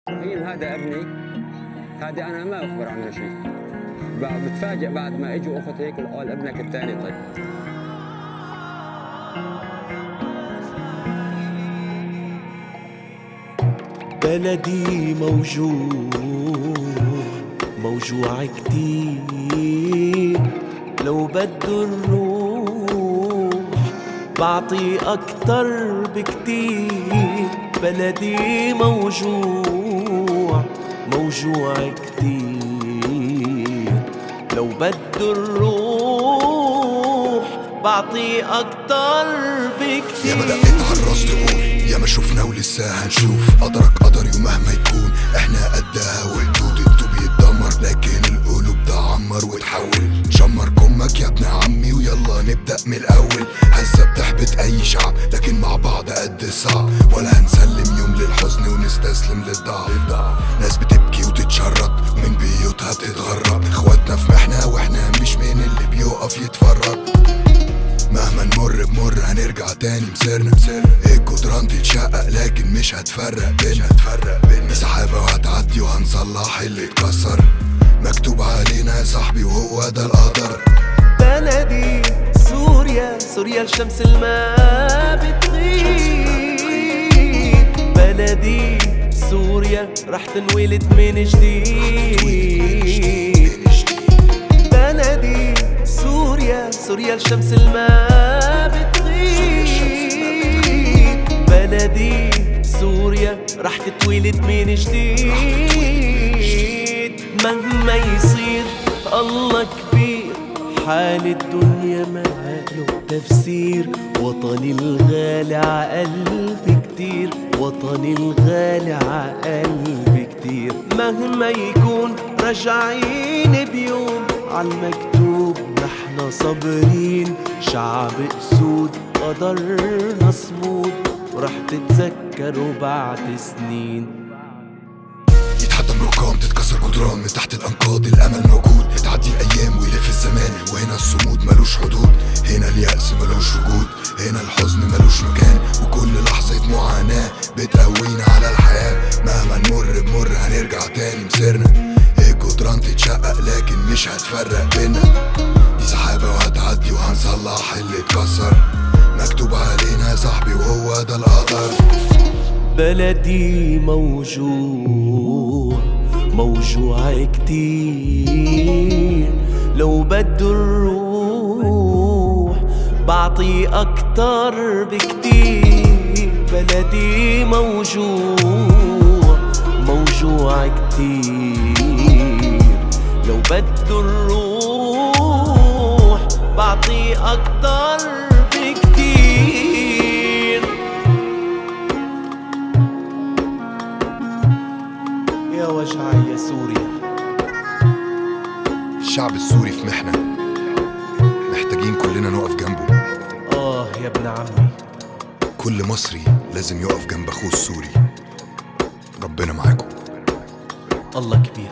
هين هذا ابني، هذا انا ما اخبر عنه شيء، بتفاجئ بعد ما اجوا اخذ هيك وقال ابنك الثاني. طيب بلدي موجوع كتير، لو بده الروح بعطي أكتر بكتير. بلدي موجوع كتير، لو بده الروح بعطي أكتر بكتير. يا ما دقيت عالراس تقول يا ما شفنا ولسه هنشوف. قدرك قدري ومهما يكون احنا قدها، والدود انتو بيتدمر لكن القلوب تعمر وتحول. شمر كمك يا ابن عمي ويلا نبدأ من الأول. هزة بتحبط أي شعب لكن مع بعض قد الصعب، ولا هنسلم يوم للحزن ونستسلم للضعف. ناس بتبكي وتتشرط ومن بيوتها تتغرب، اخواتنا في محنة واحنا مش من اللي بيقف يتفرج. مهما نمر بمر هنرجع تاني مسيرنا. ايه الجدران تتشقق لكن مش هتفرق بينا. سحابة وهتعدي وهنصلح اللي اتكسر. مكتوب علينا يا صاحبي وهو ده القدر. بلدي سوريا الشمس الما بتغيب. بلدي سوريا رح تنولد من جديد. بلدي سوريا الشمس الما بتغيب. بلدي سوريا رح تتولد من جديد. مهما يصير الله كبير، حال الدنيا ما له تفسير. وطني الغالي عقلبي كتير، وطني الغالي عقلبي كتير. مهما يكون راجعين بيوم عالمكتوب، نحنا صابرين شعب اسود قدرنا صمود، ورح تتذكروا بعد سنين. يتحطم رقام تتكسر جدران من تحت الأنقاض. الأمل موجود تعدي الأيام ويلف الزمان، وهنا الصمود ملوش حدود. هنا اليأس ملوش وجود، هنا الحزن ملوش مكان. وكل لحظة معاناة بتقوينا على الحياة. مهما نمر بمر هنرجع تاني مسيرنا. الجدران تتشقق لكن مش هتفرق بينا. دي سحابة وهتعدي وهنصلح اللي اتكسر. مكتوب علينا يا صاحبي وهو ده القدر. بلدي موجوع كتير، لو بده الروح بعطي أكتر بكتير. بلدي موجوع كتير، لو بده الروح بعطي أكتر بكتير. يا وجعي يا سوريا. الشعب السوري في محنة، محتاجين كلنا نقف جنبه. يا ابن عمي، كل مصري لازم يقف جنب أخوه السوري. ربنا معاكم. الله كبير.